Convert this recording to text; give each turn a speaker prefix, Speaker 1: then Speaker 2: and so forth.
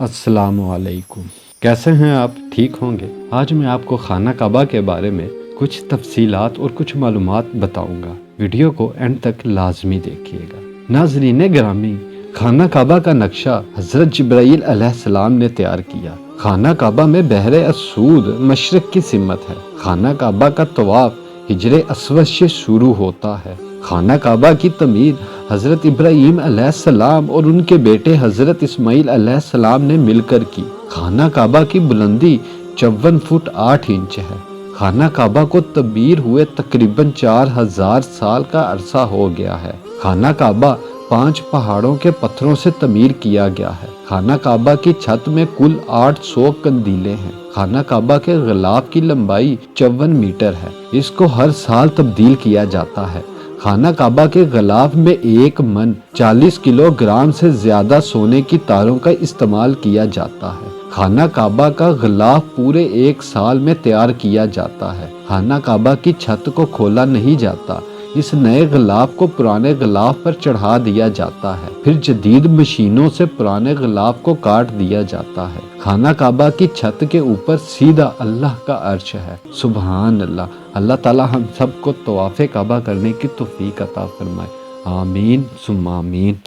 Speaker 1: السلام علیکم، کیسے ہیں آپ؟ ٹھیک ہوں گے؟ آج میں آپ کو خانہ کعبہ کے بارے میں کچھ تفصیلات اور کچھ معلومات بتاؤں گا۔ ویڈیو کو اینڈ تک لازمی دیکھیے گا۔ ناظرین گرامی، خانہ کعبہ کا نقشہ حضرت جبرائیل علیہ السلام نے تیار کیا۔ خانہ کعبہ میں بحر اسود مشرق کی سمت ہے۔ خانہ کعبہ کا طواف حجر اسود سے شروع ہوتا ہے۔ خانہ کعبہ کی تعمیر حضرت ابراہیم علیہ السلام اور ان کے بیٹے حضرت اسماعیل علیہ السلام نے مل کر کی۔ خانہ کعبہ کی بلندی 54 فٹ 8 انچ ہے۔ خانہ کعبہ کو تعمیر ہوئے تقریباً 4000 سال کا عرصہ ہو گیا ہے۔ خانہ کعبہ 5 پہاڑوں کے پتھروں سے تعمیر کیا گیا ہے۔ خانہ کعبہ کی چھت میں کل 800 قندیلیں ہیں۔ خانہ کعبہ کے غلاف کی لمبائی 54 میٹر ہے۔ اس کو ہر سال تبدیل کیا جاتا ہے۔ خانہ کعبہ کے غلاف میں 1 من 40 کلو گرام سے زیادہ سونے کی تاروں کا استعمال کیا جاتا ہے۔ خانہ کعبہ کا غلاف پورے 1 سال میں تیار کیا جاتا ہے۔ خانہ کعبہ کی چھت کو کھولا نہیں جاتا۔ اس نئے غلاف کو پرانے غلاف پر چڑھا دیا جاتا ہے، پھر جدید مشینوں سے پرانے غلاف کو کاٹ دیا جاتا ہے۔ خانہ کعبہ کی چھت کے اوپر سیدھا اللہ کا عرش ہے۔ سبحان اللہ۔ اللہ تعالی ہم سب کو طواف کعبہ کرنے کی توفیق عطا فرمائے۔ آمین ثم آمین۔